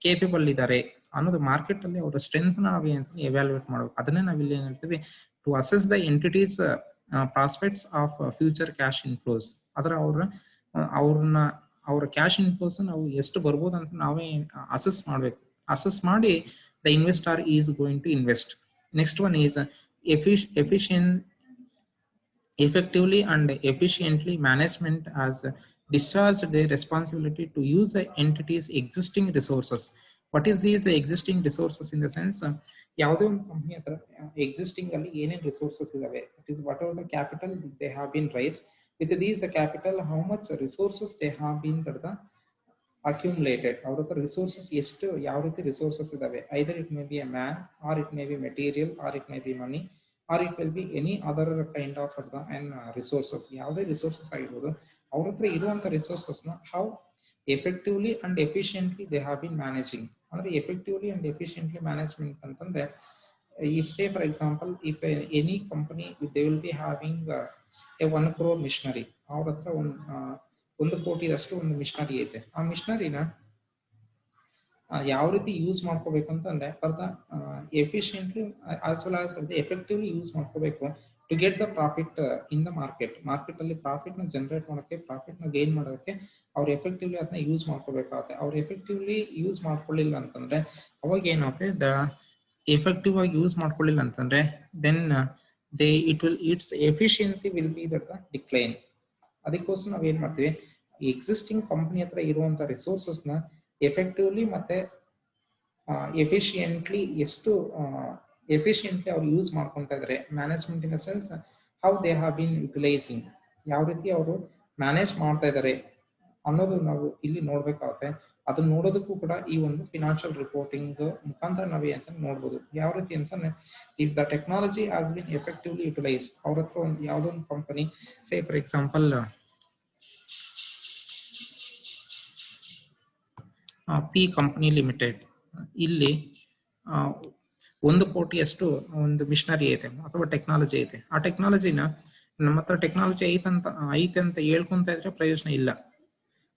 ಕೇಪಬಲ್ ಇದ್ದಾರೆ ಅನ್ನೋದು ಮಾರ್ಕೆಟ್ ಅಲ್ಲಿ ಅವರ ಸ್ಟ್ರೆಂತ್ ನಾವು ಏನಂತ ಎವ್ಯಾಲ್ಯೂಯೇಟ್ ಮಾಡ್ಬೇಕು. ಅದನ್ನೇ ನಾವಿಲ್ಲಿ ಏನ್ ಹೇಳ್ತೀವಿ, to assess the entities prospects of future cash inflows. ಅದರ ಅವರ ಕ್ಯಾಶ್ ಇನ್ಫ್ಲೋಸ್ ನಾವು ಎಷ್ಟು ಬರ್ಬೋದು ಅಂತ ನಾವೇ ಅಸೆಸ್ ಮಾಡ್ಬೇಕು. ಅಸೆಸ್ ಮಾಡಿ the investor is going to invest. Next one is effectively and efficiently management has discharged their responsibility to use the entity's existing resources. What is these existing resources in the sense, ಯಾವುದೇ ಒಂದು ಕಂಪನಿ ಹತ್ರ ಎಕ್ಸಿಸ್ಟಿಂಗ್ ಅಲ್ಲಿ ಏನೇನು ರಿಸೋರ್ಸಸ್ ಇದಾವೆ, it is whatever the capital they have been raise, with these capital how much resources they have been accumulated. ಅವ್ರ ಹತ್ರ ರಿಸೋರ್ಸಸ್ ಎಷ್ಟು, ಯಾವ ರೀತಿ ರಿಸೋರ್ಸಸ್ ಇದಾವೆ, either it may be a man or it may be material or it may be money or it will be any other kind of resources. ಯಾವುದೇ ರಿಸೋರ್ಸಸ್ ಆಗಿರ್ಬೋದು, ಅವ್ರ ಹತ್ರ ಇರುವಂತ ರಿಸೋರ್ಸಸ್ ನ how effectively and efficiently they have been managing. ಅಂದ್ರೆ ಎಫೆಕ್ಟಿವ್ಲಿ ಅಂಡ್ ಎಫಿಷಿಯಂಟ್ಲಿ ಮ್ಯಾನೇಜ್ಮೆಂಟ್ ಅಂತಂದ್ರೆ if say for example, if any company, if they will be having a 1 crore machinery, ಅವ್ರ ಹತ್ರ ಒಂದು ಕೋಟಿದಷ್ಟು ಒಂದು ಮಿಷನರಿ ಐತೆ. ಆ ಮಿಷನರಿನ ಯಾವ ರೀತಿ ಯೂಸ್ ಮಾಡ್ಕೋಬೇಕು ಅಂತಂದ್ರೆ for the efficiently as well as effectively use ಮಾಡ್ಕೋಬೇಕು to get the profit in the market ಅಲ್ಲಿ ಪ್ರಾಫಿಟ್ ನ ಜನರೇಟ್ ಮಾಡೋಕ್ಕೆ, ಪ್ರಾಫಿಟ್ ನ ಗೇನ್ ಮಾಡೋಕ್ಕೆ ಅವ್ರು ಎಫೆಕ್ಟಿವ್ಲಿ ಅದನ್ನ ಯೂಸ್ ಮಾಡ್ಕೋಬೇಕಾಗುತ್ತೆ. ಅವ್ರು ಎಫೆಕ್ಟಿವ್ಲಿ ಯೂಸ್ ಮಾಡ್ಕೊಳ್ಳಿಲ್ಲ ಅಂತಂದ್ರೆ ಅವಾಗ ಏನಾಗುತ್ತೆ, ದ ಎಫೆಕ್ಟಿವ್ ಆಗಿ ಯೂಸ್ ಮಾಡ್ಕೊಳ್ಳಿಲ್ಲ ಅಂತಂದ್ರೆ then its efficiency will be the decline. ಅದಕ್ಕೋಸ್ಕರ ನಾವೇನ್ ಮಾಡ್ತೀವಿ, ಎಕ್ಸಿಸ್ಟಿಂಗ್ ಕಂಪನಿ ಹತ್ರ ಇರುವಂತ ರಿಸೋರ್ಸಸ್ ನ ಎಫೆಕ್ಟಿವ್ಲಿ ಮತ್ತೆ ಎಫಿಷಿಯೆಂಟ್ಲಿ ಎಷ್ಟು ಎಫಿಷಿಯೆಂಟ್ಲಿ ಅವ್ರು ಯೂಸ್ ಮಾಡ್ಕೊಂತ ಇದ್ದಾರೆ, management in the sense how they have bean utilising, ಯಾವ ರೀತಿ ಅವರು ಮ್ಯಾನೇಜ್ ಮಾಡ್ತಾ ಇದ್ದಾರೆ ಅನ್ನೋದು ನಾವು ಇಲ್ಲಿ ನೋಡ್ಬೇಕಾಗುತ್ತೆ. ಅದನ್ನ ನೋಡೋದಕ್ಕೂ ಕೂಡ ಈ ಒಂದು ಫಿನಾನ್ಷಿಯಲ್ ರಿಪೋರ್ಟಿಂಗ್ ಮುಖಾಂತರ ನಾವೇ ಅಂತ ನೋಡ್ಬೋದು. ಯಾವ ರೀತಿ ಅಂತಂದ್ರೆ, if the technology has been effectively utilise, ಅವ್ರ ಹತ್ರ ಒಂದು ಯಾವುದೋ ಒಂದು company, say for example P company limited, ಇಲ್ಲಿ 1 ಕೋಟಿಯಷ್ಟು ಒಂದು ಮಿಷನರಿ ಐತೆ ಅಥವಾ ಟೆಕ್ನಾಲಜಿ ಐತೆ. ಆ ಟೆಕ್ನಾಲಜಿನ ನಮ್ಮ ಹತ್ರ ಟೆಕ್ನಾಲಜಿ ಐತೆ ಅಂತ ಹೇಳ್ಕೊಂತ ಇದ್ರೆ ಪ್ರಯೋಜನ ಇಲ್ಲ.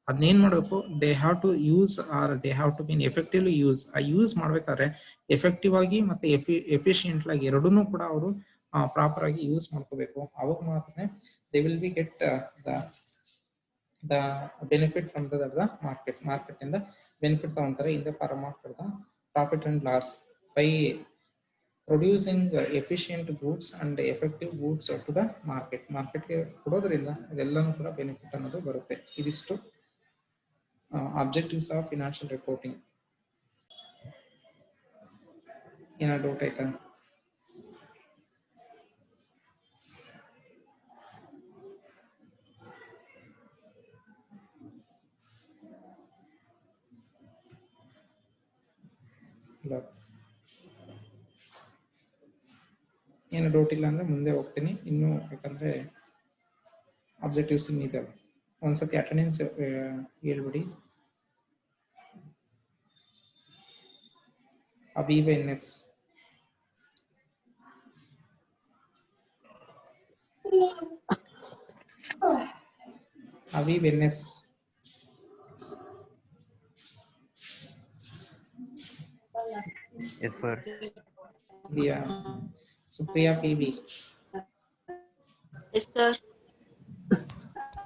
ಅದನ್ನೇನ್ ಮಾಡ್ಬೇಕು, they have to use or they have to been effectively use. ಆ ಯೂಸ್ ಮಾಡ್ಬೇಕಾದ್ರೆ ಎಫೆಕ್ಟಿವ್ ಆಗಿ ಮತ್ತೆ ಎಫಿಷಿಯೆಂಟ್ ಆಗಿ ಎರಡನ್ನೂ ಕೂಡ ಅವರು ಪ್ರಾಪರ್ ಆಗಿ ಯೂಸ್ ಮಾಡ್ಕೋಬೇಕು. ಅವಾಗ ಮಾತ್ರ they will be get the benefit from the market ಇಂದ ಬೆನಿಫಿಟ್ ತಗೊಂತಾರೆ in the form of the profit and loss by producing efficient goods and effective goods to the ಮಾರ್ಕೆಟ್ಗೆ ಕೊಡೋದ್ರಿಂದ ಇದೆಲ್ಲನೂ ಕೂಡ ಬೆನಿಫಿಟ್ ಅನ್ನೋದು ಬರುತ್ತೆ. ಇದಿಷ್ಟು objectives of financial reporting. ಏನ ಡೌಟ್ ಆಯ್ತಾ? ಏನು ಡೌಟ್ ಇಲ್ಲ ಅಂದ್ರೆ ಮುಂದೆ ಹೋಗ್ತೀನಿ. ಇನ್ನು ಯಾಕಂದ್ರೆ ಆಬ್ಜೆಕ್ಟಿವ್ಸ್ ಇದಾವೆ. ಒಂದ್ಸತಿ ಅಟೆಂಡೆನ್ಸ್ ಹೇಳ್ಬಿಡಿ. ಅಬೀಬ NS, Habib NS, Yes, sir. Diya, Supriya PB, Yes, sir.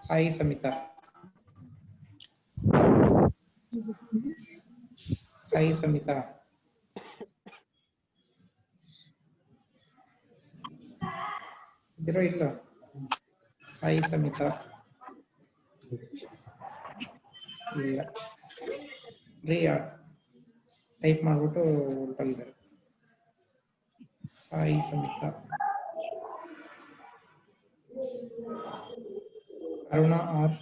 Sai Samita, ಇದಿರೋ ಇಲ್ಲ? ಸಾಯಿ ಸಮಿತಾ ಇಲ್ಲ. ಪ್ರಿಯಾ ಟೈಪ್ ಮಾಡ್ಬಿಟ್ಟು ಹೊರಟೋಗಿದ್ದಾರೆ. Sai Samita, Aruna R,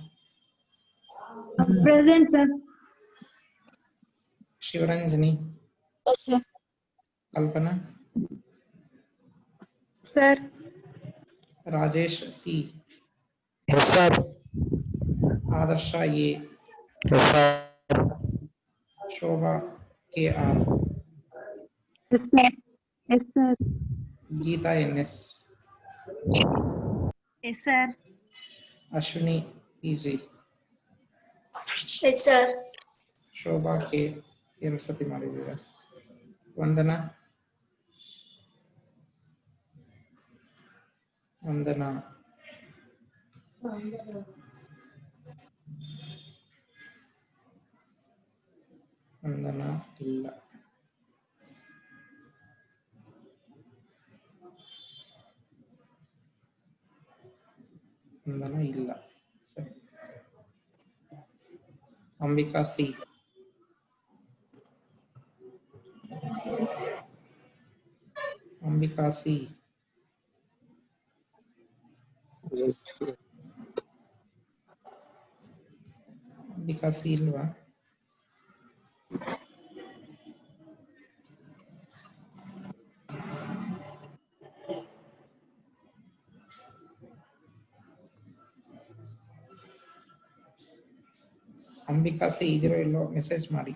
Present, sir. Shivaranjani, Yes, sir. Kalpana, Sir. Rajesh C, Yes, sir. Adarsh A, Yes, sir. Shobha KR, Yes, sir. Yes, sir. Geetha NS, Yes, sir. Ashwini PG, Yes, sir. Shobha K 2 ಸತಿ ಮಾಡಿದ್ದೀರಾ. ವಂದನಾ ಇಲ್ಲ. ಇಲ್ಲ. ಸರಿ. ಅಂಬಿಕಾ C, ಇಲ್ವಾ? ಅಂಬಿಕಾ C ಇದಿರೋ ಇಲ್ಲೋ ಮೆಸೇಜ್ ಮಾಡಿ.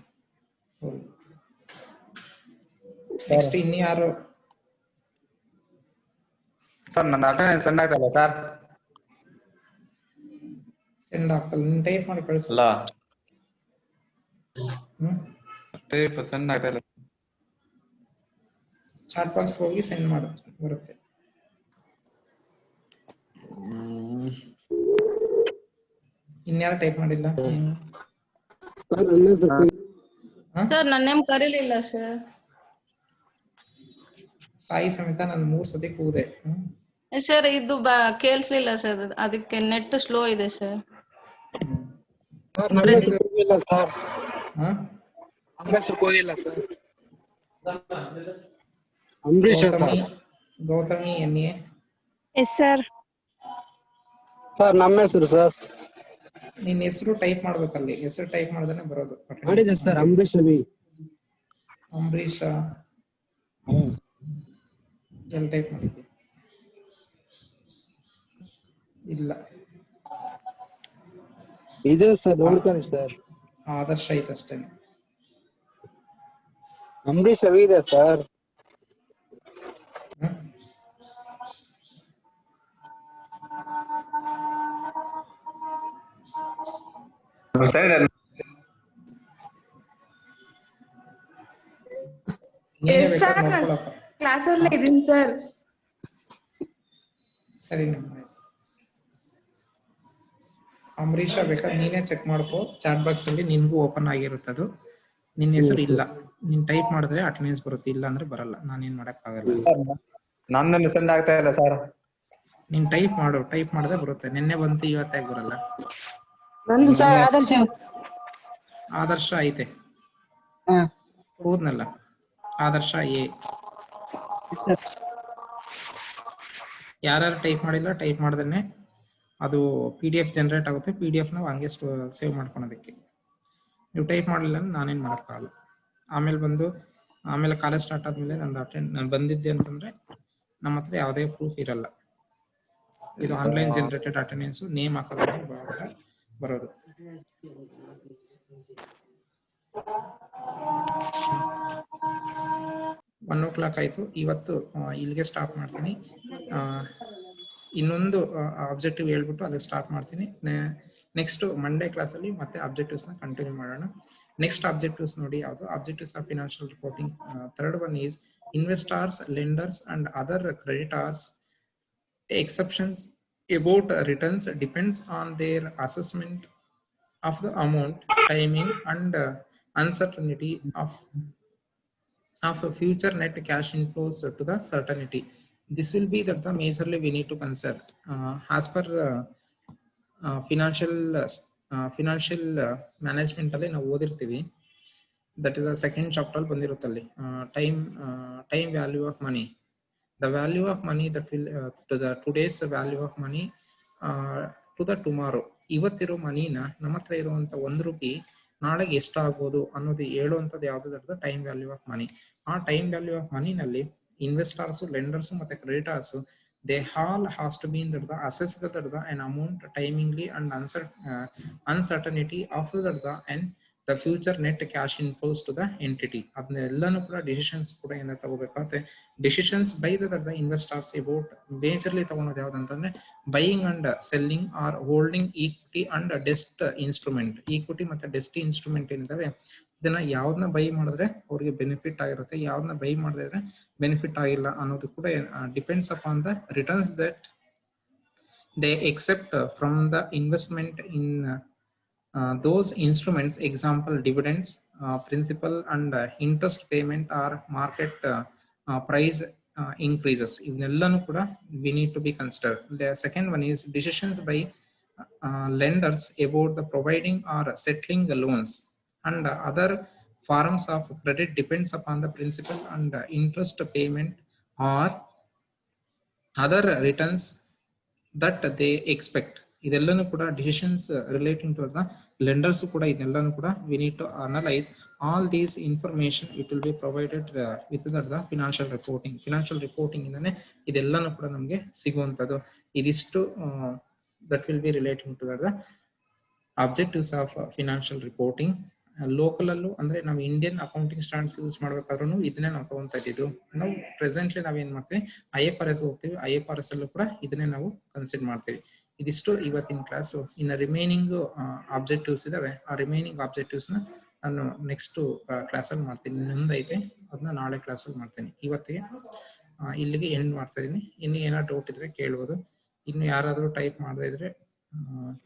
ನೆಕ್ಸ್ಟ್ ಇನ್ಯಾರು ಸರ್ ನನ್ನ ಅಟೆಂಡೆನ್ಸ್ ಸೆಂಡ್ ಆಗ್ತಾ ಇಲ್ಲ ಸರ್. ಸೆಂಡ್ ಆಗ್ತಲ್ಲ, ನೀನ್ ಟೈಪ್ ಮಾಡಿ ಕಳಿಸು. ಅಲ್ಲ ಹ್ಮ್ ಟೈಪ್ ಸೆಂಡ್ ಆಗ್ತಾ ಇಲ್ಲ. ಚಾಟ್ ಬಾಕ್ಸ್ ಹೋಗಿ ಸೆಂಡ್ ಮಾಡು, ಬರುತ್ತೆ. ಇನ್ಯಾರು ಟೈಪ್ ಮಾಡಿಲ್ಲ? ಸರ್ ನನ್ನ ನೇಮ್ ಕರೀಲಿಲ್ಲ ಸರ್. ಸಾಯಿ ಸಮೇತ ನಾನು 3 ಸತಿ ಕೂದೆ. ಸರ್ ಇದು ಕೇಳಿಸ್ಲಿಲ್ಲ ಸರ್, ಅದಕ್ಕೆ ನೆಟ್ ಸ್ಲೋ ಇದೆ sir. Gautami NA. Yes sir. Sir ನಮ್ಮ ಹೆಸರು ಸರ್. ನಿನ್ನ ಹೆಸರು ಟೈಪ್ ಮಾಡ್ಬೇಕಲ್ಲಿ, ಹೆಸರು ಟೈಪ್ ಮಾಡಿದ್ರೆ ಬರೋದು. ಮಾಡಿದೆ ಸರ್, ಅಂಬರೀಶ್ ಅಭಿ. ಅಂಬರೀಷ ಎಲ್ಲಿ ಟೈಪ್ ಮಾಡಿದ್ದೆ? ಇಲ್ಲ, ಇದೆ ಸರ್, ನೋಡ್ಕೊಳ್ಳಿ ಸರ್. ಆದರ್ಶ ಐತೆ ಅಷ್ಟೇ. ಅಂಬರೀಶ್ ಅಭಿ ಇದೆ ಸರ್. ಕ್ಲಾಸ್ ಅಲ್ಲೇ ಇದೀನಿ ಸರ್. ಸರಿ, ಅಂಬರೀಷ ಬೇಕಾದ್ರೆ ನೀನೇ ಚೆಕ್ ಮಾಡ್ಕೋ, ಚಾಟ್ ಬಾಕ್ಸ್ ಅಲ್ಲಿ ನಿನ್ಗೂ ಓಪನ್ ಆಗಿರುತ್ತದು. ನಿನ್ನ ಹೆಸರು ಇಲ್ಲ, ನೀನ್ ಟೈಪ್ ಮಾಡಿದ್ರೆ ಅಟೆಂಡೆನ್ಸ್ ಬರುತ್ತೆ, ಇಲ್ಲ ಅಂದ್ರೆ ಬರಲ್ಲ. ನಾನೇನ್ ಮಾಡಕ್ ಆಗಲ್ಲ. ನನ್ನ ಸೆಂಡ್ ಆಗ್ತಾ ಇಲ್ಲ ಸರ್. ನೀನ್ ಟೈಪ್ ಮಾಡು, ಟೈಪ್ ಮಾಡಿದ್ರೆ ಬರುತ್ತೆ. ನಿನ್ನೆ ಬಂತು, ಇವತ್ತಾಗ ಬರಲ್ಲ. ಆದರ್ಶ ಐತೆ, ಹೋದ್ನಲ್ಲ ಆದರ್ಶ ಎ. ಯಾರು ಟೈಪ್ ಮಾಡಿಲ್ಲ, ಟೈಪ್ ಮಾಡಿದ್ರೆ ಅದು PDF ಜನರೇಟ್ ಆಗುತ್ತೆ. PDF ನಾವು ಹಂಗೆ ಸೇವ್ ಮಾಡ್ಕೊಳೋದಕ್ಕೆ. ನೀವು ಟೈಪ್ ಮಾಡಲಿಲ್ಲ ಅಂದ್ರೆ ನಾನೇನು ಮಾಡೋಕ್ಕಾಗಲ್ಲ. ಆಮೇಲೆ ಕಾಲೇಜ್ ಸ್ಟಾರ್ಟ್ ಆದ್ಮೇಲೆ ನಾನು ಬಂದಿದ್ದೆ ಅಂತಂದ್ರೆ ನಮ್ಮ ಹತ್ರ ಯಾವುದೇ ಪ್ರೂಫ್ ಇರಲ್ಲ. ಇದು ಆನ್ಲೈನ್ ಜನರೇಟೆಡ್ ಅಟೆಂಡೆನ್ಸ್, ನೇಮ್ ಹಾಕೋದ್ರೆ ಬರೋದು. ಒನ್ ಓ ಕ್ಲಾಕ್ ಆಯ್ತು. ಇವತ್ತು ಇಲ್ಲಿಗೆ ಸ್ಟಾಪ್ ಮಾಡ್ತೀನಿ. ಇನ್ನೊಂದು ಆಬ್ಜೆಕ್ಟಿವ್ ಹೇಳ್ಬಿಟ್ಟು ಅಲ್ಲಿ ಸ್ಟಾರ್ಟ್ ಮಾಡ್ತೀನಿ. ನೆಕ್ಸ್ಟ್ ಮಂಡೇ ಕ್ಲಾಸಲ್ಲಿ ಮತ್ತೆ ಆಬ್ಜೆಕ್ಟಿವ್ಸ್ನ ಕಂಟಿನ್ಯೂ ಮಾಡೋಣ. ನೆಕ್ಸ್ಟ್ ಆಬ್ಜೆಕ್ಟಿವ್ಸ್ ನೋಡಿ ಯಾವುದು? Objectives of financial reporting. Third one is investors, lenders and other creditors exceptions about returns depends on their assessment of the amount, timing and uncertainty of future net cash inflows to the certainty. This will be that the majorly we need to consider as per financial management ಅಲ್ಲಿ ನಾವು ಓದಿರ್ತೀವಿ. ದಟ್ ಇಸ್ ಸೆಕೆಂಡ್ ಚಾಪ್ಟರ್ ಬಂದಿರುತ್ತಲ್ಲಿ time value of money. The value of money that will to the today's value of money to the tomorrow. ಇವತ್ತಿರೋ ಮನಿನ ನಮ್ಮ ಹತ್ರ ಇರುವಂತ ₹1 ನಾಳೆಗೆ ಎಷ್ಟಾಗ್ಬೋದು ಅನ್ನೋದು ಹೇಳುವಂಥದ್ದು ಯಾವ್ದು? Time value of money. ಆ ಟೈಮ್ ವ್ಯಾಲ್ಯೂ ಆಫ್ ಮನಿನಲ್ಲಿ ಇನ್ವೆಸ್ಟರ್ಸ್, ಲೆಂಡರ್ಸ್ ಮತ್ತೆ creditors, they all has to be in the assess the an amount, timingly and uncertainty of the and the future net cash inflows to the entity. ಅದನ್ನೆಲ್ಲನೂ ಕೂಡ ಡಿಸಿಷನ್ಸ್ ಕೂಡ ಏನ ತಗೋಬೇಕಾಗುತ್ತೆ? Decisions by the investors about majorly ತಗೊಳೋದು ಯಾವ್ದಂತಂದ್ರೆ buying and selling or holding equity and ಡೆಸ್ಟ್ ಇನ್ಸ್ಟ್ರೂಮೆಂಟ್. ಈಕ್ವಿಟಿ ಮತ್ತೆ ಡೆಸ್ಟ್ ಇನ್ಸ್ಟ್ರೂಮೆಂಟ್ ಏನಿದಾವೆ ಇದನ್ನ ಯಾವ್ದನ್ನ ಬೈ ಮಾಡಿದ್ರೆ ಅವ್ರಿಗೆ ಬೆನಿಫಿಟ್ ಆಗಿರುತ್ತೆ, ಯಾವ್ದನ್ನ ಬೈ ಮಾಡಿದ್ರೆ ಬೆನಿಫಿಟ್ ಆಗಿಲ್ಲ ಅನ್ನೋದು ಕೂಡ depends upon the returns that they except from the investment in those instruments. Example, dividends, principal and interest payment or market price increases. Ivnellanu kuda we need to be considered. The second one is decisions by lenders about the providing or settling the loans and other forms of credit depends upon the principal and interest payment or other returns that they expect. ಇದೆಲ್ಲನೂ ಕೂಡ decisions relating to the lenders ಕೂಡ ಇದೆಲ್ಲನೂ ಕೂಡ we need to analyse all these information. It will be provided with the financial reporting. Financial reporting ಇಂದಾನೆ ಇದೆಲ್ಲನೂ ಕೂಡ ನಮಗೆ ಸಿಗುವಂಥದ್ದು. ಇದಿಷ್ಟು that will be relating to the objectives of financial reporting. Local ಅಲ್ಲೂ ಅಂದ್ರೆ ನಾವು ಇಂಡಿಯನ್ ಅಕೌಂಟಿಂಗ್ ಸ್ಟ್ಯಾಂಡರ್ಡ್ಸ್ ಯೂಸ್ ಮಾಡ್ಬೇಕಾದ್ರೂ ಇದನ್ನೇ ನಾವು ತಗೊಂತಾ ಇದ್ದಿದ್ದು. ನಾವು ಪ್ರೆಸೆಂಟ್ಲಿ ನಾವೇನ್ ಮಾಡ್ತೀವಿ IFRS ಹೋಗ್ತೀವಿ, IFRS ಅಲ್ಲೂ ಕೂಡ ಇದನ್ನೇ ನಾವು ಕನ್ಸಿಡರ್ ಮಾಡ್ತೀವಿ. ಇದಿಷ್ಟು ಇವತ್ತಿನ ಕ್ಲಾಸು. ಇನ್ನು ರಿಮೈನಿಂಗ್ ಆಬ್ಜೆಕ್ಟಿವ್ಸ್ ಇದಾವೆ, ಆ ರಿಮೈನಿಂಗ್ ಆಬ್ಜೆಕ್ಟಿವ್ಸ್ ನ ನಾನು ನೆಕ್ಸ್ಟ್ ಕ್ಲಾಸಲ್ಲಿ ಮಾಡ್ತೀನಿ. ಇನ್ನೊಂದೈತೆ ಅದನ್ನ ನಾಳೆ ಕ್ಲಾಸಲ್ಲಿ ಮಾಡ್ತೀನಿ. ಇವತ್ತಿಗೆ ಇಲ್ಲಿಗೆ ಎಂಡ್ ಮಾಡ್ತಾ ಇದೀನಿ. ಇನ್ನು ಏನಾದ್ರು ಡೌಟ್ ಇದ್ರೆ ಕೇಳ್ಬೋದು. ಇನ್ನು ಯಾರಾದ್ರೂ ಟೈಪ್ ಮಾಡದೇ ಇದ್ರೆ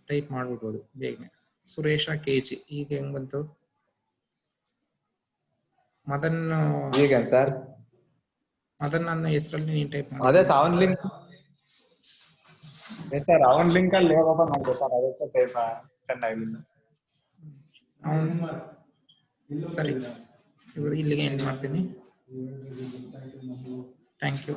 ಟೈಪ್ ಮಾಡ್ಬಿಡ್ಬೋದು ಬೇಗನೆ. ಸುರೇಶ KG ಈಗ ಹೆಂಗ್ ಬಂತು? ಮದನ್ ಈಗ ಸರ್ ಮದನ್ ನನ್ನ ಹೆಸರಲ್ಲಿ ನೀನ್ ಟೈಪ್ ಮಾಡಿ. ಅದೇ ಅವನ್ ಲಿಂಕ್ ಸರ್, ಅವನ್ ಲಿಂಕ್ ಅಲ್ಲಿ ಓಪನ್ ಮಾಡ್ಬೇಕು ಸರ್, ಅದಕ್ಕೆ ಟೈಪ್ ಚೆನ್ನಾಗಿಲ್ಲ. ಸರಿ, ಇಲ್ಲಿಗೆ ಎಂಡ್ ಮಾಡ್ತೀನಿ. Thank you.